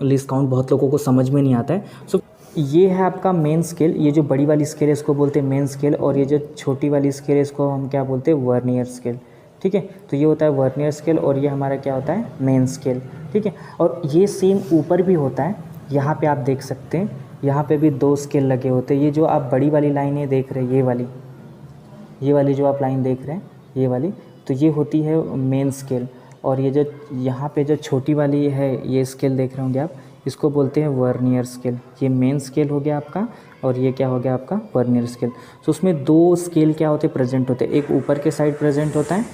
Least count बहुत लोगों को समझ में नहीं आता है। सो ये है आपका मेन स्केल। ये जो बड़ी वाली स्केल है इसको बोलते हैं मेन स्केल, और ये जो छोटी वाली स्केल है इसको हम क्या बोलते हैं, वर्नियर स्केल। ठीक है, तो ये होता है वर्नियर स्केल और ये हमारा क्या होता है, मेन स्केल। ठीक है, और ये सेम ऊपर भी होता है। यहाँ पे आप देख सकते हैं, यहाँ पे भी 2 स्केल लगे होते हैं। ये जो आप बड़ी वाली लाइनें देख रहे हैं, ये वाली जो आप लाइन देख रहे हैं, ये वाली, तो ये होती है मेन स्केल। और ये जो यहाँ पे जो छोटी वाली है ये स्केल देख रहे होंगे आप, इसको बोलते हैं वर्नियर स्केल। ये मेन स्केल हो गया आपका और ये क्या हो गया आपका, वर्नियर स्केल। तो उसमें 2 स्केल क्या होते हैं, प्रेजेंट होते हैं। एक ऊपर के साइड प्रेजेंट होता है।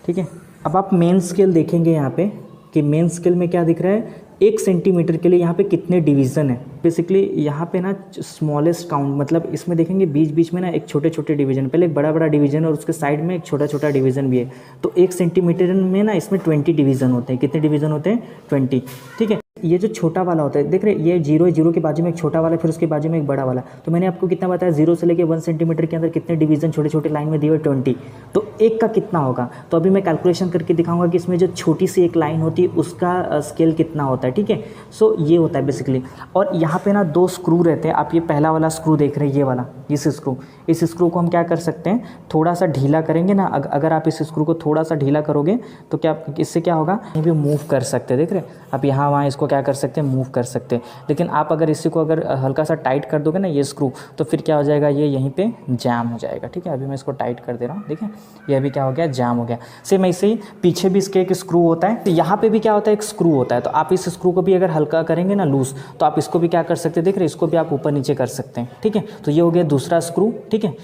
ठीक है, अब आप मेन स्केल देखेंगे यहाँ पे कि मेन स्केल में क्या दिख रहा है, 1 सेंटीमीटर के लिए यहाँ पे कितने डिवीज़न है। बेसिकली यहाँ पे ना स्मॉलेस्ट काउंट, मतलब इसमें देखेंगे बीच बीच में ना एक छोटे छोटे डिवीज़न, पहले एक बड़ा बड़ा डिवीज़न और उसके साइड में एक छोटा छोटा डिवीज़न भी है। तो 1 सेंटीमीटर में ना इसमें 20 डिवीज़न होते हैं। कितने डिवीज़न होते हैं, 20। ठीक है, ये जो छोटा वाला होता है, देख रहे हैं, ये 0 है, 0 के बाजू में एक छोटा वाला, फिर उसके बाजू में एक बड़ा वाला। तो मैंने आपको कितना बताया, 0 से लेके 1 सेंटीमीटर के अंदर कितने डिवीज़न छोटे छोटे लाइन में दिए हुए, 20। तो एक का कितना होगा, तो अभी मैं कैलकुलेशन करके दिखाऊंगा कि इसमें जो छोटी सी एक लाइन होती है उसका स्केल कितना होता है। ठीक है, सो ये होता है बेसिकली। और यहाँ पे ना 2 स्क्रू रहते हैं। आप ये पहला वाला स्क्रू देख रहे हैं, ये वाला, इस स्क्रू को हम क्या कर सकते हैं, थोड़ा सा ढीला करेंगे ना। अगर आप इस स्क्रू को थोड़ा सा ढीला करोगे तो क्या, इससे क्या होगा, ये भी मूव कर सकते हैं। देख रहे हैं आप, यहाँ वहाँ इसको क्या कर सकते हैं, मूव कर सकते हैं। लेकिन आप अगर इसी को अगर हल्का सा टाइट कर दोगे ना ये स्क्रू, तो फिर क्या हो जाएगा, ये यहीं पे जैम हो जाएगा। ठीक है, अभी मैं इसको टाइट कर दे रहा हूँ, देखिए ये अभी क्या हो गया, जैम हो गया। सेम ऐसे ही पीछे भी इसके एक स्क्रू होता है। तो यहाँ पे भी क्या होता है, एक स्क्रू होता है। तो आप इस स्क्रू को भी अगर हल्का करेंगे ना, लूज, तो आप इसको भी क्या कर सकते हैं, देख रहे हैं, इसको भी आप ऊपर नीचे कर सकते हैं। ठीक है, तो ये हो गया दूसरा स्क्रू। ठीक है,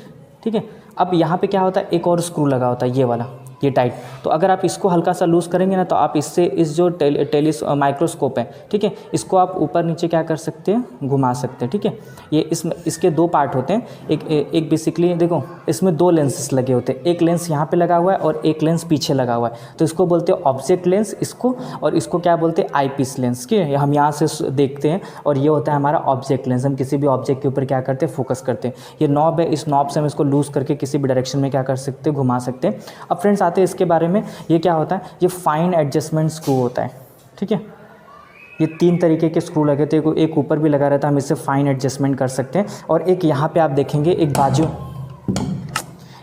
ठीक है, अब यहाँ पे क्या होता है, एक और स्क्रू लगा होता है, ये वाला, ये टाइट। तो अगर आप इसको हल्का सा लूज़ करेंगे ना, तो आप इससे इस जो माइक्रोस्कोप है, ठीक है, इसको आप ऊपर नीचे क्या कर सकते हैं, घुमा सकते हैं। ठीक है, ये इसके 2 पार्ट होते हैं। एक बेसिकली देखो, इसमें 2 लेंसेस लगे होते हैं। एक लेंस यहाँ पे लगा हुआ है और एक लेंस पीछे लगा हुआ है। तो इसको बोलते हैं ऑब्जेक्ट लेंस, इसको, और इसको क्या बोलते हैं, आई पीस लेंस। ठीक है, हम यहाँ से देखते हैं और ये होता है हमारा ऑब्जेक्ट लेंस। हम किसी भी ऑब्जेक्ट के ऊपर क्या करते हैं, फोकस करते हैं। ये नॉब है, इस नॉब से हम इसको लूज़ करके किसी भी डायरेक्शन में क्या कर सकते हैं, घुमा सकते हैं। अब फ्रेंड्स आते हैं इसके बारे में, ये क्या होता है, ये फाइन एडजस्टमेंट स्क्रू होता है। ठीक है, ये 3 तरीके के स्क्रू लगे थे, एक ऊपर भी लगा रहता है, हम इससे फाइन एडजस्टमेंट कर सकते हैं। और एक यहाँ पे आप देखेंगे, एक बाजू,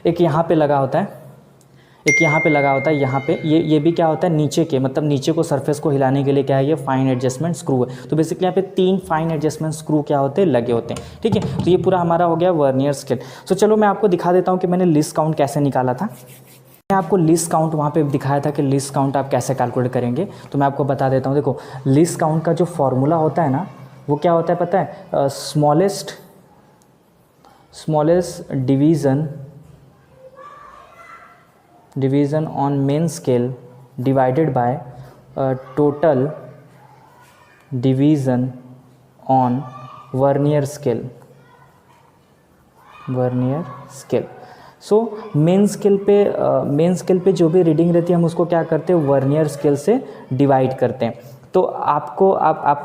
एक यहाँ पे लगा होता है, एक यहाँ पे लगा होता है, यहाँ पे ये भी क्या होता है, नीचे के, मतलब नीचे को सरफेस को हिलाने के लिए क्या है, ये फाइन एडजस्टमेंट स्क्रू है। तो बेसिकली यहाँ पे 3 फाइन एडजस्टमेंट स्क्रू क्या होते हैं, लगे होते हैं। ठीक है, तो ये पूरा हमारा हो गया वर्नियर स्केल। सो चलो मैं आपको दिखा देता हूँ कि मैंने लीस्ट काउंट कैसे निकाला था। मैं आपको लीस्ट काउंट वहाँ पे दिखाया था कि लीस्ट काउंट आप कैसे कैलकुलेट करेंगे, तो मैं आपको बता देता हूँ। देखो, लीस्ट काउंट का जो फॉर्मूला होता है ना, वो क्या होता है पता है, smallest division on main scale divided by total division on vernier scale. So main scale पे जो भी रीडिंग रहती है हम उसको क्या करते हैं, वर्नियर स्केल से डिवाइड करते हैं। तो आपको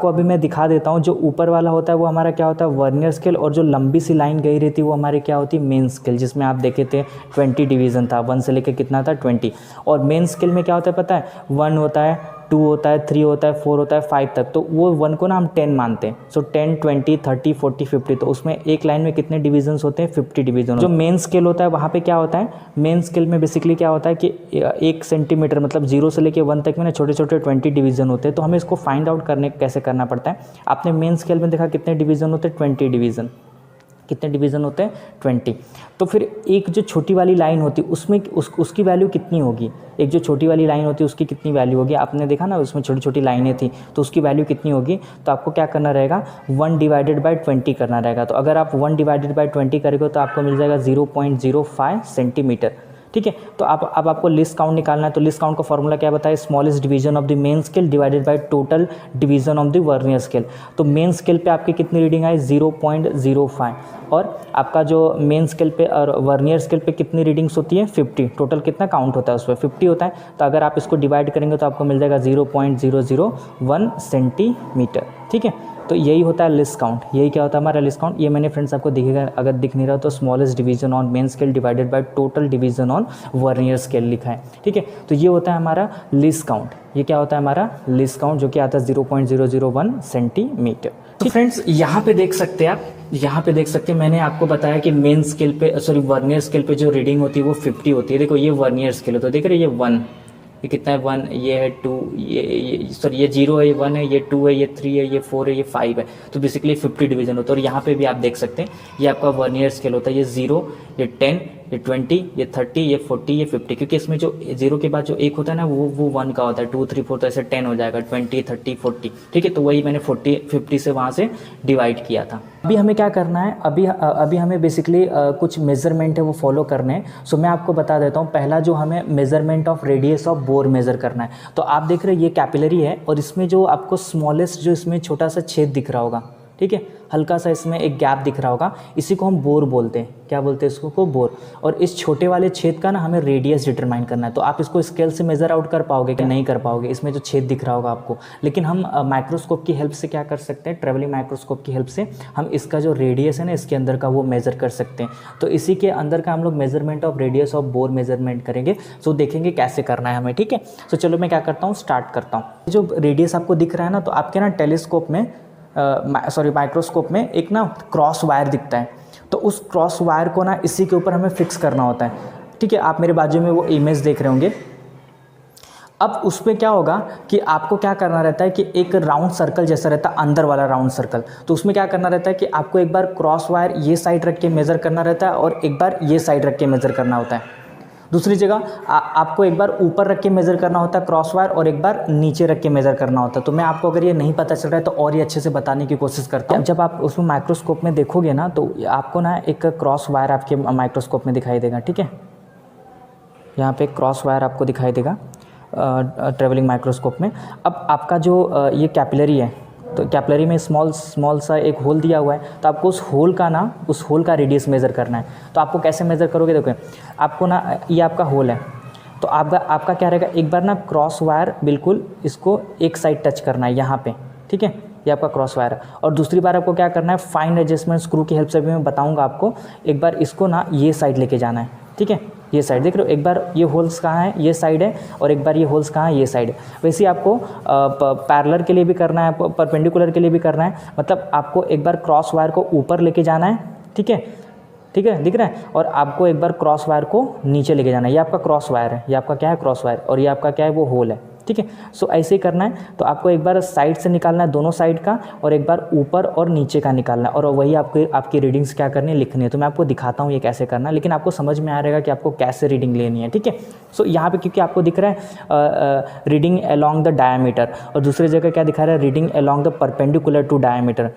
अभी मैं दिखा देता हूँ। जो ऊपर वाला होता है वो हमारा क्या होता है, वर्नियर स्केल, और जो लंबी सी लाइन गई रहती है वो हमारे क्या होती है, मेन स्केल, जिसमें आप देखे थे 20 डिवीज़न था, 1 से लेकर कितना था, 20। और मेन स्केल में क्या होता है पता है, 1 होता है, 2 होता है, 3 होता है, 4 होता है, 5 तक। तो वो 1 को ना हम 10 मानते हैं। सो 10, 20, 30, 40, 50। तो उसमें एक लाइन में कितने डिवीजन्स होते हैं, 50 डिवीजन। जो मेन स्केल होता है वहाँ पे क्या होता है, मेन स्केल में बेसिकली क्या होता है कि 1 सेंटीमीटर मतलब 0 से लेकर 1 तक में ना छोटे छोटे 20 डिवीजन होते हैं। तो हमें इसको फाइंड आउट कैसे करना पड़ता है। आपने मेन स्केल में देखा कितने डिवीजन होते हैं, 20 डिवीजन। कितने डिवीज़न होते हैं, 20। तो फिर एक जो छोटी वाली लाइन होती है उसमें उसकी वैल्यू कितनी होगी, एक जो छोटी वाली लाइन होती है उसकी कितनी वैल्यू होगी, आपने देखा ना उसमें छोटी छोटी लाइनें थी, तो उसकी वैल्यू कितनी होगी। तो आपको क्या करना रहेगा, 1 डिवाइडेड बाय 20 करना रहेगा। तो अगर आप 1 डिवाइडेड बाय 20 करेंगे तो आपको मिल जाएगा 0.05 सेंटीमीटर। ठीक है, तो अब आपको लिस्ट काउंट निकालना है। तो लिस्ट काउंट का फॉर्मूला क्या बताया, smallest division of the main scale divided by total division of the vernier scale. तो मेन स्केल पे आपकी कितनी रीडिंग आई, 0.05, और आपका जो मेन स्केल पे और वर्नियर स्केल पे कितनी रीडिंग्स होती है, 50। टोटल कितना काउंट होता है उसमें, 50 होता है। तो अगर आप इसको डिवाइड करेंगे तो आपको मिल जाएगा 0.001 सेंटीमीटर। ठीक है, तो यही होता है लिस्ट काउंट। यही क्या होता है हमारा लिस्ट काउंट। ये मैंने फ्रेंड्स आपको दिखेगा, अगर दिख नहीं रहा तो smallest division on main scale divided by total division on vernier scale लिखा है, ठीक है। तो ये होता है हमारा लिस्ट काउंट। ये क्या होता है हमारा लिस्ट काउंट, जो कि आता है 0.001 सेंटीमीटर। तो फ्रेंड्स यहाँ पे देख सकते हैं आप, यहाँ पे देख सकते हैं मैंने आपको बताया कि मेन स्केल पे सॉरी वर्नियर स्केल पे जो रीडिंग होती है वो 50 होती है। देखो ये वर्नियर स्केल है, तो देख रहे हैं ये 1, ये कितना है 1, ये है 2, ये सॉरी ये 0 है, ये 1 है, ये 2 है, ये 3 है, ये 4 है, ये 5 है। तो बेसिकली 50 डिवीजन होता है। और यहाँ पे भी आप देख सकते हैं ये आपका वर्नियर स्केल होता है। ये 0, ये 10, ये 20, ये 30, ये 40, ये 50, क्योंकि इसमें जो 0 के बाद जो एक होता है ना वो 1 का होता है। 2, 3, 4 तो ऐसे 10 हो जाएगा, 20, 30, 40, ठीक है। तो वही मैंने 50 से वहाँ से डिवाइड किया था। अभी हमें क्या करना है, अभी हमें बेसिकली कुछ मेजरमेंट है वो फॉलो करने हैं। सो मैं आपको बता देता हूँ। पहला जो हमें measurement of radius of bore measure करना है। तो आप देख रहे हैं ये कैपिलरी है और इसमें जो आपको स्मॉलेस्ट जो इसमें छोटा सा छेद दिख रहा होगा, ठीक है, हल्का सा इसमें एक गैप दिख रहा होगा, इसी को हम बोर बोलते हैं। क्या बोलते हैं इसको को बोर। और इस छोटे वाले छेद का ना हमें रेडियस डिटरमाइन करना है। तो आप इसको स्केल से मेजर आउट कर पाओगे कि नहीं कर पाओगे, इसमें जो छेद दिख रहा होगा आपको। लेकिन हम माइक्रोस्कोप की हेल्प से क्या कर सकते हैं, ट्रेवलिंग माइक्रोस्कोप की हेल्प से हम इसका जो रेडियस है ना इसके अंदर का वो मेजर कर सकते हैं। तो इसी के अंदर का हम लोग measurement of radius of bore measurement करेंगे। सो देखेंगे कैसे करना है हमें, ठीक है। सो चलो मैं क्या करता हूँ, स्टार्ट करता हूँ। जो रेडियस आपको दिख रहा है ना, तो आपके ना टेलीस्कोप में माइक्रोस्कोप में एक ना क्रॉस वायर दिखता है। तो उस क्रॉस वायर को ना इसी के ऊपर हमें फिक्स करना होता है, ठीक है। आप मेरे बाजू में वो इमेज देख रहे होंगे। अब उसमें क्या होगा कि आपको क्या करना रहता है कि एक राउंड सर्कल जैसा रहता है, अंदर वाला राउंड सर्कल। तो उसमें क्या करना रहता है कि आपको एक बार क्रॉस वायर ये साइड रख के मेज़र करना रहता है और एक बार ये साइड रख के मेज़र करना होता है। दूसरी जगह आपको एक बार ऊपर रख के मेज़र करना होता है क्रॉस वायर और एक बार नीचे रख के मेज़र करना होता है। तो मैं आपको अगर ये नहीं पता चल रहा है तो और ये अच्छे से बताने की कोशिश करता हूँ। जब आप उसमें माइक्रोस्कोप में देखोगे ना तो आपको ना एक क्रॉस वायर आपके माइक्रोस्कोप में दिखाई देगा, ठीक है। यहाँ पे क्रॉस वायर आपको दिखाई देगा ट्रेवलिंग माइक्रोस्कोप में। अब आपका जो ये कैपिलरी है, तो कैपिलरी में स्मॉल सा एक होल दिया हुआ है। तो आपको उस होल का रेडियस मेज़र करना है। तो आपको कैसे मेज़र करोगे, देखो आपको ना ये आपका होल है, तो आपका क्या रहेगा, एक बार ना क्रॉस वायर बिल्कुल इसको एक साइड टच करना है यहाँ पे, ठीक है। ये आपका क्रॉस वायर है। और दूसरी बार आपको क्या करना है, फाइन एडजस्टमेंट स्क्रू की हेल्प से भी मैं बताऊँगा आपको। एक बार इसको ना ये साइड लेके जाना है, ठीक है। ये साइड देख रहे हो, एक बार ये होल्स कहाँ है, ये साइड है, और एक बार ये होल्स कहाँ है, ये साइड है। वैसे ही आपको पैरेलल के लिए भी करना है, परपेंडिकुलर के लिए भी करना है। मतलब आपको एक बार क्रॉस वायर को ऊपर लेके जाना है, ठीक है, ठीक है, दिख रहा है। और आपको एक बार क्रॉस वायर को नीचे लेके जाना है। ये आपका क्रॉस वायर है, ये आपका क्या है क्रॉस वायर, और ये आपका क्या है वो होल है, ठीक है। सो ऐसे ही करना है। तो आपको एक बार साइड से निकालना है दोनों साइड का, और एक बार ऊपर और नीचे का निकालना है, और वही आपकी रीडिंग्स क्या करनी है, लिखनी है। तो मैं आपको दिखाता हूँ ये कैसे करना है, लेकिन आपको समझ में आ रहेगा कि आपको कैसे रीडिंग लेनी है, ठीक है। सो यहाँ पे क्योंकि आपको दिख रहा है रीडिंग अलॉन्ग द डायमीटर, और दूसरी जगह क्या दिखा रहा है, reading along the perpendicular to diameter.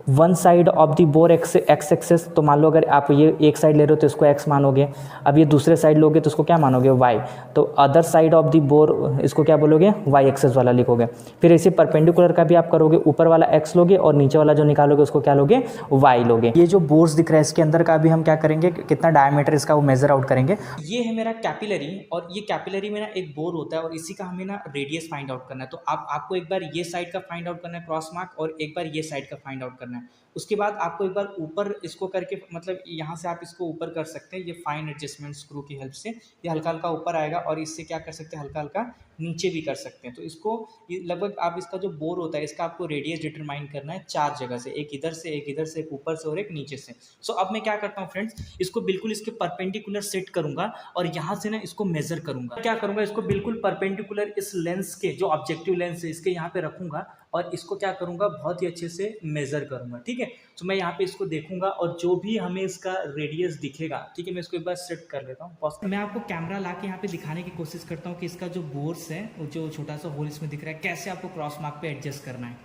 One side of the bore x axis. तो मान लो अगर आप ये एक साइड ले रहे हो तो इसको एक्स मानोगे, अब ये दूसरे साइड लोगे तो इसको क्या मानोगे, वाई। तो other side of the bore इसको क्या बोलोगे, वाई एक्सेस वाला लिखोगे। फिर इसे परपेंडिकुलर का भी आप करोगे, ऊपर वाला एक्स लोगे और नीचे वाला जो निकालोगे उसको क्या लोगे, वाई लोगे। ये जो बोर्स दिख रहा है इसके अंदर का भी हम क्या करेंगे, कितना डायमीटर इसका वो मेजर आउट करेंगे। ये है मेरा कैपिलरी, और ये कैपिलरी में ना एक बोर होता है और इसी का हमें ना रेडियस फाइंड आउट करना है। तो आपको एक बार ये साइड का फाइंड आउट करना है क्रॉस मार्क, और एक बार ये साइड का फाइंड आउट करना है। उसके बाद आपको एक बार ऊपर इसको करके, मतलब यहाँ से आप इसको ऊपर कर सकते हैं, ये फाइन एडजस्टमेंट स्क्रू की हेल्प से ये हल्का हल्का ऊपर आएगा, और इससे क्या कर सकते हैं, हल्का हल्का नीचे भी कर सकते हैं। तो इसको लगभग आप इसका जो बोर होता है इसका आपको रेडियस डिटरमाइन करना है 4 जगह से, एक इधर से, एक इधर से, एक ऊपर से और एक नीचे से। सो अब मैं क्या करता हूँ फ्रेंड्स, इसको बिल्कुल इसके परपेंडिकुलर सेट करूंगा और यहाँ से ना इसको मेजर करूंगा। क्या करूंगा, इसको बिल्कुल परपेंडिकुलर इस लेंस के जो ऑब्जेक्टिव लेंस है इसके यहाँ पे रखूंगा, और इसको क्या करूंगा, बहुत ही अच्छे से मेजर करूंगा, ठीक है। तो मैं यहाँ पे इसको देखूंगा और जो भी हमें इसका रेडियस दिखेगा, ठीक है, मैं इसको एक बार सेट कर लेता हूँ। मैं आपको कैमरा ला के यहाँ पे दिखाने की कोशिश करता हूँ कि इसका जो बोर्स है, जो छोटा सा होल इसमें दिख रहा है, कैसे आपको क्रॉस मार्क पे एडजस्ट करना है।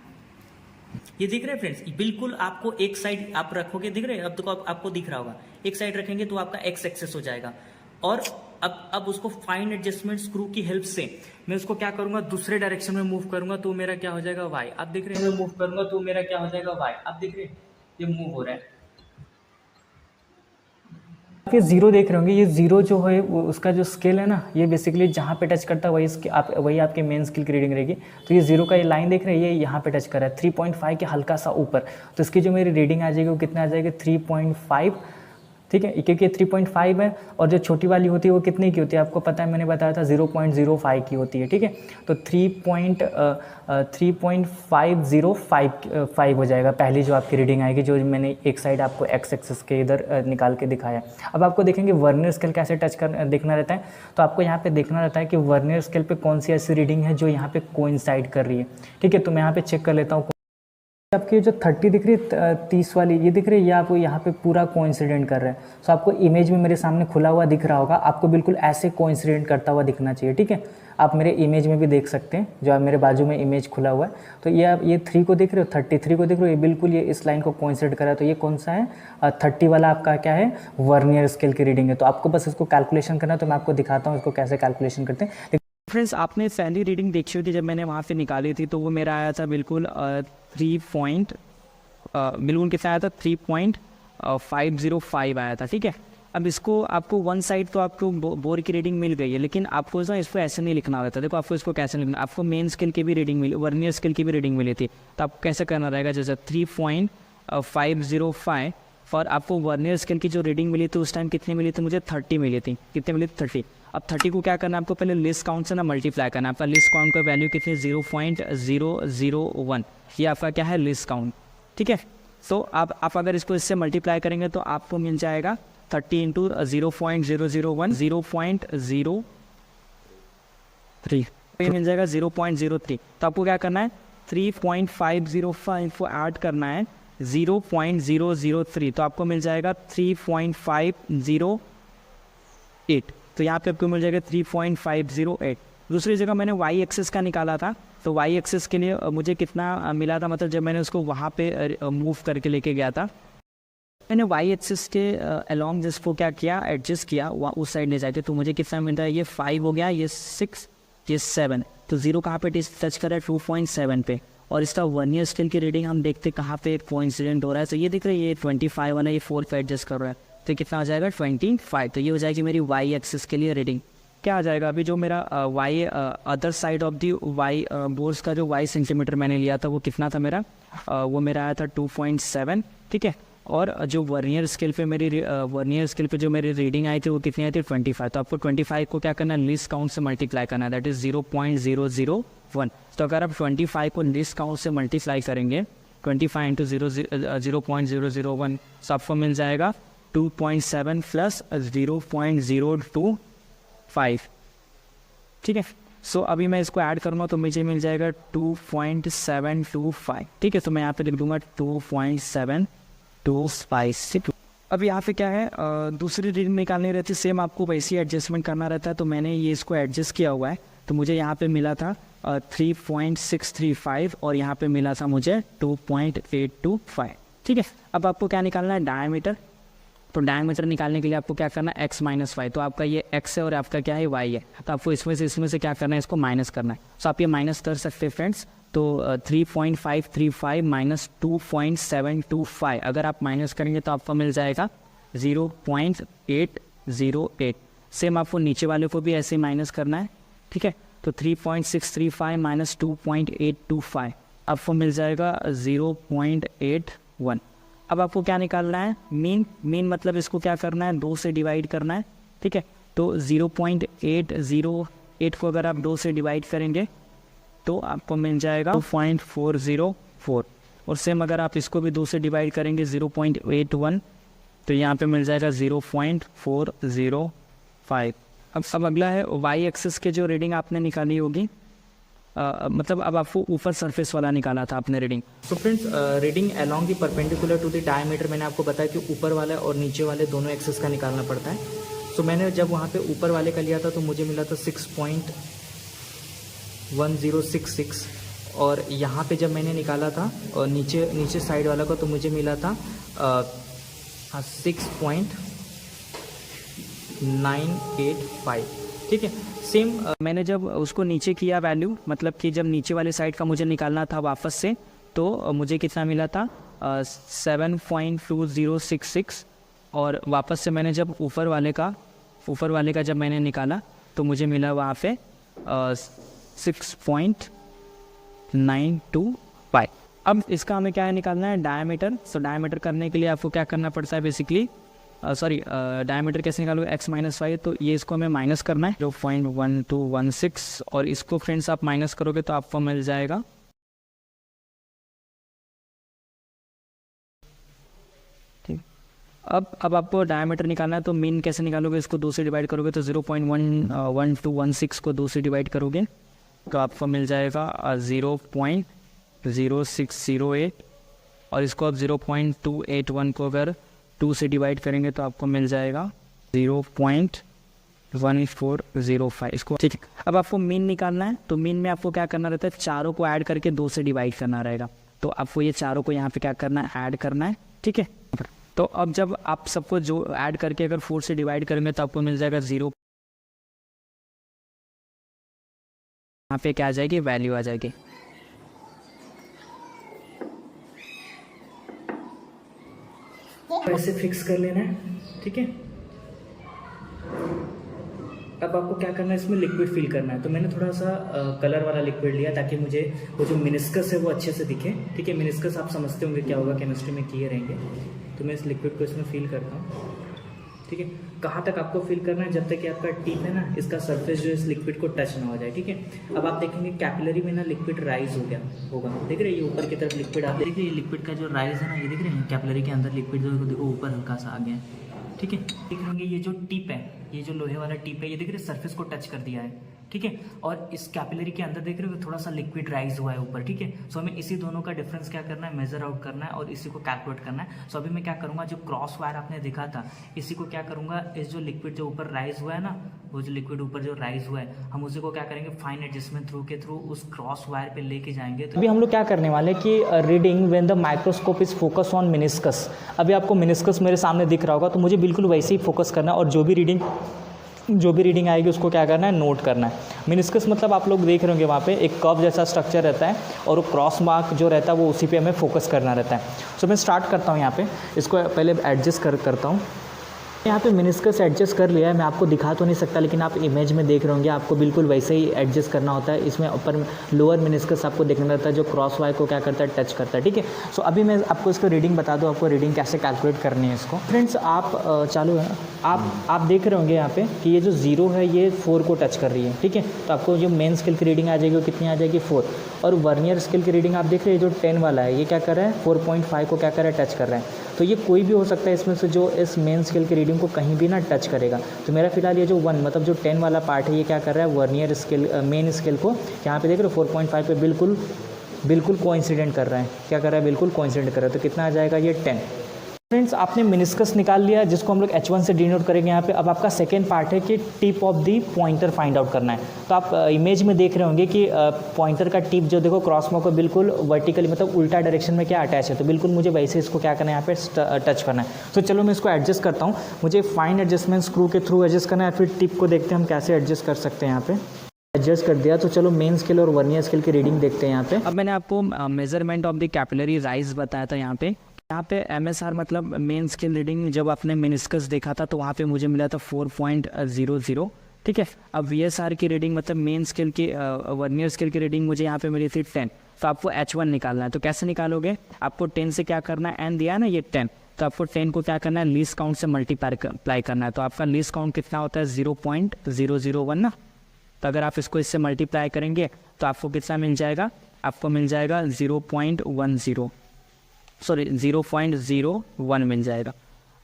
ये दिख रहा है फ्रेंड्स, बिल्कुल आपको एक साइड आप रखोगे, दिख रहे हैं, अब तो आपको दिख रहा होगा, एक साइड रखेंगे तो आपका एक्स एक्सेस हो जाएगा। और अब उसको फाइन एडजस्टमेंट स्क्रू की हेल्प से मैं उसको क्या करूंगा, दूसरे डायरेक्शन में मूव करूंगा तो मेरा क्या हो जाएगा, वाई। आप देख रहे हैं, मैं मूव करूंगा तो मेरा क्या हो जाएगा, वाई। आप देख रहे हैं ये मूव हो रहा है। ये ज़ीरो देख रहे होंगे, ये ज़ीरो जो है वो उसका जो स्केल है ना, ये बेसिकली जहाँ पे टच करता है वही आपके मेन स्केल की रीडिंग रहेगी। तो ये ज़ीरो का ये लाइन देख रहे हैं, ये यहाँ पे टच कर रहा है 3.5 के हल्का सा ऊपर, तो इसकी जो मेरी रीडिंग आ जाएगी वो कितना आ जाएगा 3.5, ठीक है, क्योंकि 3.5 है। और जो छोटी वाली होती है वो कितने की होती है आपको पता है, मैंने बताया था 0.05 की होती है, ठीक है। तो 3.505 हो जाएगा पहली जो आपकी रीडिंग आएगी, जो मैंने एक साइड आपको एक्स एक्सिस के इधर निकाल के दिखाया। अब आपको देखेंगे वर्नियर स्केल कैसे टच कर देखना रहता है, तो आपको यहाँ पे देखना रहता है कि वर्नियर स्केल पे कौन सी ऐसी रीडिंग है जो यहाँ पे कोइंसाइड कर रही है, ठीक है। तो मैं यहाँ पे चेक कर लेता हूँ। आपकी जो 30 दिख रही है, 30 वाली ये दिख रही है, ये आपको यहाँ पे पूरा कोइंसिडेंट कर रहा है। सो आपको इमेज में मेरे सामने खुला हुआ दिख रहा होगा, आपको बिल्कुल ऐसे कोइंसिडेंट करता हुआ दिखना चाहिए, ठीक है। आप मेरे इमेज में भी देख सकते हैं, जो आप मेरे बाजू में इमेज खुला हुआ है, तो ये आप ये 3 को देख रहे हो, 33 को देख रहे हो, ये बिल्कुल ये इस लाइन को कोइंसिडेंट कर रहा है। तो ये कौन सा है, 30 वाला आपका क्या है, वर्नियर स्केल की रीडिंग है। तो आपको बस इसको कैलकुलेशन करना है, तो मैं आपको दिखाता हूँ इसको कैसे कैलकुलेशन करते हैं। फ्रेंड्स, आपने पहली रीडिंग देखी होगी जब मैंने वहाँ से निकाली थी, तो वो मेरा आया था बिल्कुल 3 बिल्कुल कितना आया था 3.505 आया था, ठीक है। अब इसको आपको वन साइड तो आपको बोर की रीडिंग मिल गई है, लेकिन आपको ना इसको ऐसे नहीं लिखना होता। देखो आपको इसको कैसे लिखना, आपको मेन स्केल की भी रीडिंग मिली, वर्नियर स्केल की भी रीडिंग मिली थी, तो आपको कैसे करना रहेगा, जैसे 3.505 और आपको वर्नियर स्केल की जो रीडिंग मिली थी उस टाइम कितनी मिली थी, मुझे 30 मिली थी। कितनी मिली थी, 30। अब 30 को क्या करना है आपको, पहले लिस्ट काउंट से ना मल्टीप्लाई करना है। आपका लिस्ट काउंट का वैल्यू कितनी, 0.001, ये आपका क्या है, लिस्ट काउंट, ठीक है। तो आप अगर इसको इससे मल्टीप्लाई करेंगे तो आपको मिल जाएगा 30 इंटू 0.001 0.03, ये मिल जाएगा 0.03। तो आपको क्या करना है, 3.505 को ऐड करना है 0.003, तो आपको मिल जाएगा 3.508। तो यहाँ पे आपको मिल जाएगा 3.508। दूसरी जगह मैंने वाई एक्सिस का निकाला था, तो वाई एक्सिस के लिए मुझे कितना मिला था, मतलब जब मैंने उसको वहाँ पे मूव करके लेके गया था, मैंने वाई एक्सिस के अलॉन्ग जिसको क्या किया, एडजस्ट किया, वहाँ उस साइड ले जाते, तो मुझे कितना मिलता है, ये 5 हो गया, ये 6, ये 7। तो 0 कहाँ पे टच कर रहा है, 2.7 पे। और इसका वर्नियर स्केल की रीडिंग हम देखते कहाँ पे कोइंसिडेंट हो रहा है, तो ये दिख रहा है, ये 25 वाला, ये 4 पे एडजस्ट कर रहा है, तो कितना हो जाएगा 25। तो ये हो जाएगी मेरी वाई एक्सिस के लिए रीडिंग। क्या आ जाएगा अभी जो मेरा Y other side of the Y bores का जो वाई सेंटीमीटर मैंने लिया था वो कितना था मेरा, वो मेरा आया था 2.7, ठीक है। और जो वर्नियर स्केल पे जो मेरी रीडिंग आई थी वो कितनी आई थी, 25। तो आपको 25 को क्या करना है, लिस्ट काउंट से मल्टीप्लाई करना है, दैट इज 0.001। तो अगर आप 25 को लिस्ट काउंट से मल्टीप्लाई करेंगे 25 इंटू 0.001, तो आपको मिल जाएगा 2.7 प्लस 0.025, ठीक है। सो अभी मैं इसको ऐड करूँगा तो मुझे मिल जाएगा 2.725, ठीक है। तो मैं यहाँ पे लिख दूंगा 2.725। अब यहाँ पे क्या है, दूसरी रीडिंग निकालनी रहती है, सेम आपको वैसे ही एडजस्टमेंट करना रहता है। तो मैंने ये इसको एडजस्ट किया हुआ है, तो मुझे यहाँ पे मिला था 3.635 और यहाँ पे मिला था मुझे 2.825, ठीक है। अब आपको क्या निकालना है, डायमीटर। तो डायमीटर निकालने के लिए आपको क्या करना है, x-y। तो आपका ये x है और आपका क्या है, y है। तो आपको इसमें से क्या करना है, इसको माइनस करना है। तो आप ये माइनस कर सकते हैं फ्रेंड्स। तो 3.535 माइनस 2.725 अगर आप माइनस करेंगे तो आपको मिल जाएगा 0.808। सेम आपको नीचे वाले को भी ऐसे माइनस करना है, ठीक है। तो 3.635 माइनस 2.825 आपको मिल जाएगा 0.81। अब आपको क्या निकालना है, मीन मतलब इसको क्या करना है, 2 से डिवाइड करना है, ठीक है। तो 0.808 को अगर आप 2 से डिवाइड करेंगे तो आपको मिल जाएगा 2.404। और सेम अगर आप इसको भी 2 से डिवाइड करेंगे 0.81 तो यहाँ पे मिल जाएगा 0.405। अब अगला है वाई एक्सिस के जो रीडिंग आपने निकाली होगी, मतलब अब आपको ऊपर सरफेस वाला निकाला था आपने रीडिंग। तो friends reading along the perpendicular to the diameter मैंने आपको बताया कि ऊपर वाला और नीचे वाले दोनों एक्सिस का निकालना पड़ता है। तो मैंने जब वहाँ पे ऊपर वाले का लिया था तो मुझे मिला था 6.1066 और यहाँ पे जब मैंने निकाला था और नीचे साइड वाला का तो मुझे मिला था 6.985, ठीक है। सेम मैंने जब उसको नीचे किया वैल्यू, मतलब कि जब नीचे वाले साइड का मुझे निकालना था वापस से, तो मुझे कितना मिला था 7.2066 और वापस से मैंने जब ऊपर वाले का जब मैंने निकाला तो मुझे मिला वहाँ पे 6.925। अब इसका हमें क्या है निकालना है, डायमीटर। सो डायमीटर करने के लिए आपको क्या करना पड़ता है बेसिकली, डायमीटर कैसे निकालोगे, x-5, तो ये इसको हमें माइनस करना है 0.1216 और इसको फ्रेंड्स आप माइनस करोगे तो आपको मिल जाएगा ठीक। अब आपको डायमीटर निकालना है तो मीन कैसे निकालोगे, इसको 2 से डिवाइड करोगे तो 0.1216 को 2 से डिवाइड करोगे तो आपको मिल जाएगा 0.0608 और इसको अब 0.281 को अगर 2 से डिवाइड करेंगे तो आपको मिल जाएगा 0.1405 इसको, ठीक है। अब आपको मीन निकालना है तो मीन में आपको क्या करना रहता है, चारों को ऐड करके 2 से डिवाइड करना रहेगा। तो आपको ये चारों को यहाँ पे क्या करना है, ऐड करना है, ठीक है। तो अब जब आप सबको जो ऐड करके अगर 4 से डिवाइड करेंगे तो आपको मिल जाएगा 0, यहाँ पे क्या आ जाएगी, वैल्यू आ जाएगी। ऐसे फिक्स कर लेना है, ठीक है। अब आपको क्या करना है, इसमें लिक्विड फिल करना है। तो मैंने थोड़ा सा कलर वाला लिक्विड लिया ताकि मुझे वो जो मिनिस्कस है वो अच्छे से दिखे, ठीक है। मिनिस्कस आप समझते होंगे क्या होगा, केमिस्ट्री में किए रहेंगे। तो मैं इस लिक्विड को इसमें फिल करता हूँ, ठीक है। कहाँ तक आपको फिल करना है, जब तक कि आपका टिप है ना, इसका सरफेस जो इस लिक्विड को टच ना हो जाए, ठीक है। अब आप देखेंगे कैपिलरी में ना लिक्विड राइज हो गया होगा, देख रहे हैं ये ऊपर की तरफ लिक्विड, आप देखिए ये लिक्विड का जो राइज है ना, ये देख रहे हैं कैपिलरी के अंदर लिक्विड जो देखो ऊपर हल्का सा आ गया है, ठीक है। देख होंगे ये जो टिप है, ये जो लोहे वाला टिप है, ये देख रहे हैं सरफेस को टच कर दिया है, ठीक है। और इस कैपिलरी के अंदर देख रहे हो थोड़ा सा लिक्विड राइज हुआ है ऊपर, ठीक है। सो हमें इसी दोनों का डिफरेंस क्या करना है, मेजर आउट करना है और इसी को कैलकुलेट करना है। सो अभी मैं क्या करूंगा, जो क्रॉस वायर आपने देखा था, इसी को क्या करूंगा, इस जो लिक्विड जो ऊपर राइज हुआ है ना, वो जो लिक्विड ऊपर जो राइज हुआ है, हम उसी को क्या करेंगे, फाइन एडजस्टमेंट थ्रू उस क्रॉस वायर पे लेके जाएंगे। तो अभी हम लोग क्या करने वाले हैं कि reading when the microscope is focus on meniscus. अभी आपको मिनिस्कस मेरे सामने दिख रहा होगा, तो मुझे बिल्कुल वैसे ही फोकस करना है और जो भी रीडिंग आएगी उसको क्या करना है, नोट करना है। मिनिस्कस मतलब आप लोग देख रहे होंगे वहाँ पे एक कर्व जैसा स्ट्रक्चर रहता है और वो क्रॉस मार्क जो रहता है वो उसी पे हमें फोकस करना रहता है। सो मैं स्टार्ट करता हूँ यहाँ पे, इसको पहले एडजस्ट करता हूँ। यहाँ पे मिनिस्कस एडजस्ट कर लिया है, मैं आपको दिखा तो नहीं सकता लेकिन आप इमेज में देख रहे होंगे, आपको बिल्कुल वैसे ही एडजस्ट करना होता है। इसमें ऊपर लोअर मिनिस्कस आपको देखना रहता है जो क्रॉस वायर को क्या करता है, टच करता है, ठीक है। सो अभी मैं आपको इसको रीडिंग बता दूँ, आपको रीडिंग कैसे कैलकुलेट करनी है इसको। फ्रेंड्स आप चालू है, आप देख रहे होंगे यहाँ पे कि ये जो 0 है ये 4 को टच कर रही है, ठीक है। तो आपको जो मेन स्केल की रीडिंग आ जाएगी वो कितनी आ जाएगी, 4। और वर्नियर स्केल की रीडिंग आप देख रहे हैं जो 10 वाला है, ये क्या कर रहा है, 4.5 को क्या कर रहा है, टच कर रहा है। तो ये कोई भी हो सकता है इसमें से जो इस मेन स्केल की रीडिंग को कहीं भी ना टच करेगा। तो मेरा फिलहाल ये जो 1 मतलब जो 10 वाला पार्ट है, ये क्या कर रहा है, वर्नियर स्केल मेन स्केल को यहाँ पे देख रहे हो 4.5 पे बिल्कुल कोइंसिडेंट कर रहा है। क्या कर रहा है, बिल्कुल कोइंसिडेंट कर रहा है। तो कितना आ जाएगा, ये 10। फ्रेंड्स आपने मिनिस्कस निकाल लिया जिसको हम लोग H1 से डिनोट करेंगे यहाँ पे। अब आपका सेकेंड पार्ट है कि tip of the pointer find out करना है। तो आप इमेज में देख रहे होंगे कि पॉइंटर का टिप जो देखो क्रॉस मार्क को बिल्कुल वर्टिकली मतलब उल्टा डायरेक्शन में क्या अटैच है, तो बिल्कुल मुझे वैसे इसको क्या करना है, यहाँ पे टच करना है। तो चलो मैं इसको एडजस्ट करता हूँ, मुझे फाइन एडजस्टमेंट स्क्रू के थ्रू एडजस्ट करना है। फिर टिप को देखते हैं हम कैसे एडजस्ट कर सकते हैं। यहाँ पे एडजस्ट कर दिया, तो चलो मेन स्केल और वर्नियर स्केल की रीडिंग देखते हैं यहाँ पे। अब मैंने आपको measurement of the capillary rise बताया था। यहाँ पे MSR मतलब मेन स्केल रीडिंग जब आपने मिनिस्कस देखा था तो वहाँ पे मुझे मिला था 4.00, ठीक है। अब VSR की रीडिंग मतलब मेन स्केल की वर्नियर स्केल की रीडिंग मुझे यहाँ पे मिली थी 10। तो आपको H1 निकालना है। तो कैसे निकालोगे, आपको 10 से क्या करना है, n दिया है ना ये 10, तो आपको 10 को क्या करना है, लीस्ट काउंट से मल्टीप्लाई करना है। तो आपका लीस्ट काउंट कितना होता है, 0.001 ना। तो अगर आप इसको इससे मल्टीप्लाई करेंगे तो आपको कितना मिल जाएगा, आपको मिल जाएगा 0.01 मिल जाएगा।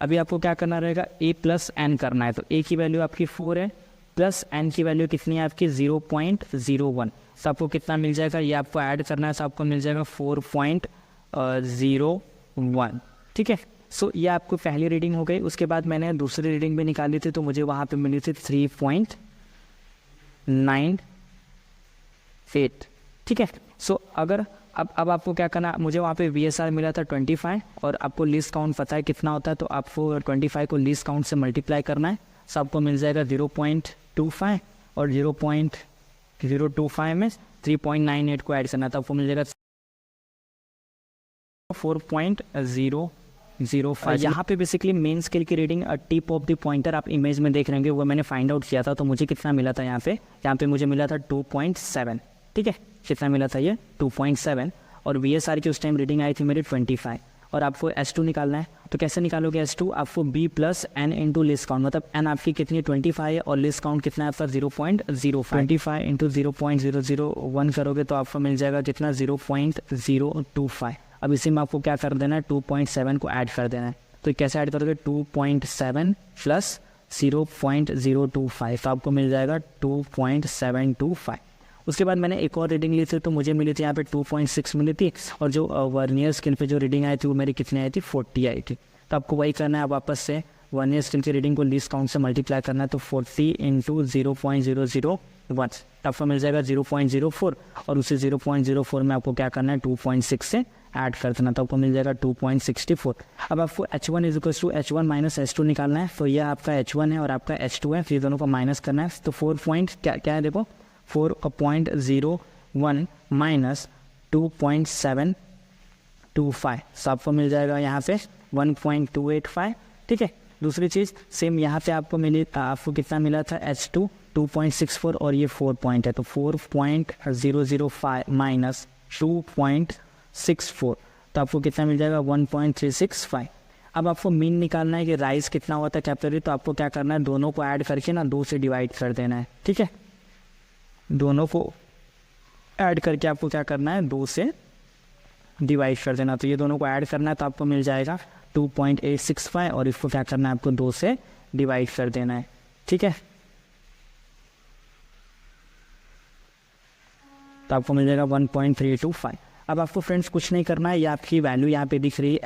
अभी आपको क्या करना रहेगा, a + n करना है। तो a की वैल्यू आपकी 4 है प्लस n की वैल्यू कितनी है आपकी 0.01। तो आपको कितना मिल जाएगा, ये आपको ऐड करना है। तो आपको मिल जाएगा 4.01, ठीक है। सो ये आपको पहली रीडिंग हो गई। उसके बाद मैंने दूसरी रीडिंग भी निकाली थी, तो मुझे वहाँ पे मिली थी 3.98, ठीक है। सो अगर अब आपको क्या करना, मुझे वहाँ पे VSR मिला था 25 और आपको लीस्ट काउंट पता है कितना होता है, तो आपको 25 को लीस्ट काउंट से मल्टीप्लाई करना है। सो आपको मिल जाएगा 0.25 और 0.025 में 3.98 को ऐड करना था, आपको मिल जाएगा 4.01 0.05। यहाँ पे बेसिकली मेन स्केल की reading tip of the pointer आप इमेज में देख रहे होंगे, वो मैंने फाइंड आउट किया था। तो मुझे कितना मिला था यहाँ पे मुझे मिला था 2.7। ठीक है, कितना मिला था ये 2.7। और VSR की उस टाइम रीडिंग आई थी मेरी 25। और आपको S2 निकालना है। तो कैसे निकालोगे S2? आपको B + N into list count, मतलब N आपकी कितनी 25 है और लिस्ट काउंट कितना है आपका 0.05। 25 इंटू 0.001 करोगे तो आपको मिल जाएगा जितना 0.025। अब इसी में आपको क्या कर देना है, 2.7 को ऐड कर देना है। तो कैसे ऐड करोगे, 2.7 + 0.025, तो आपको मिल जाएगा 2.725। उसके बाद मैंने एक और रीडिंग ली थी, तो मुझे मिली थी यहाँ पे 2.6 मिली थी। और जो वर्नियर स्केल पे जो रीडिंग आई थी वो मेरी कितनी आई थी, 40 आई थी। तो आपको वही करना है, वापस से वर्नियर स्केल की रीडिंग को लीस्ट काउंट से मल्टीप्लाई करना है। तो 40 इंटू 0.001, तो आपको मिल जाएगा 0.04। और उसे 0.04 में आपको क्या करना है, 2.6 से ऐड कर देना, तो आपको मिल जाएगा 2.64। अब आपको H1 = H1 - H2 निकालना है। तो यह आपका H1 है और आपका H2 है, फिर दोनों को माइनस करना है। तो 4 क्या है, देखो 4.01 माइनस 2.725, तो आपको मिल जाएगा यहाँ पे 1.285। ठीक है, दूसरी चीज़ सेम यहाँ पे आपको मिली, आपको कितना मिला था H2 2.64 और ये 4 पॉइंट है, तो 4.005 माइनस 2.64, तो आपको कितना मिल जाएगा 1.365। अब आपको मीन निकालना है कि राइज कितना होता है कैपिलरी, तो आपको क्या करना है, दोनों को ऐड करके ना 2 से डिवाइड कर देना है। ठीक है, दोनों को ऐड करके आपको क्या करना है, 2 से डिवाइड कर देना। तो ये दोनों को ऐड करना है, तो आपको मिल जाएगा 2.865 और इसको क्या करना है, आपको 2 से डिवाइड कर देना है। ठीक है, तो आपको मिल जाएगा 1.325। अब आपको फ्रेंड्स कुछ नहीं करना है, ये आपकी वैल्यू यहाँ पे दिख रही है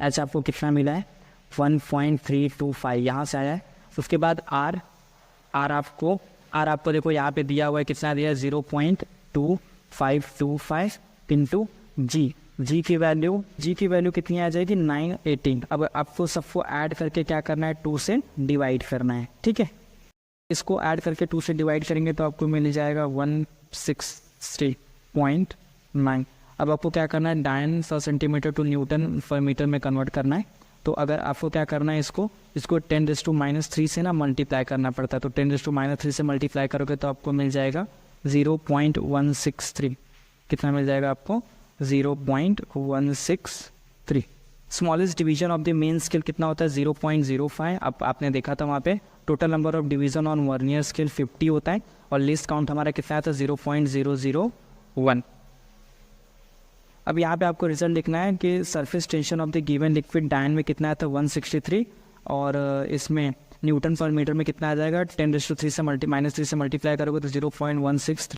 एच आपको कितना मिला है 1.325 यहाँ से आया है। उसके बाद आर आपको देखो यहाँ पे दिया हुआ है, कितना दिया है 0.2525 इंटू जी की वैल्यू कितनी आ जाएगी 918। अब आपको सबको ऐड करके क्या करना है, 2 से डिवाइड करना है। ठीक है, इसको ऐड करके 2 से डिवाइड करेंगे तो आपको मिल जाएगा 163.9। अब आपको क्या करना है, डायन सेंटीमीटर टू न्यूटन पर मीटर में कन्वर्ट करना है। तो अगर आपको क्या करना है, इसको 10⁻³ से ना मल्टीप्लाई करना पड़ता है। तो 10⁻³ से मल्टीप्लाई करोगे तो आपको मिल जाएगा 0.163। कितना मिल जाएगा आपको 0.163। Smallest division of the main scale कितना होता है 0.05। अब आपने देखा था वहाँ पे total number of division on vernier scale 50 होता है और लिस्ट काउंट हमारा कितना आता है 0.001। अब यहाँ पे आपको रिजल्ट लिखना है कि surface tension of the given liquid डायन में कितना आता है 163 और इसमें न्यूटन पर मीटर में कितना आ जाएगा 10⁻³ से -3 से मल्टीप्लाई करोगे तो 0.163।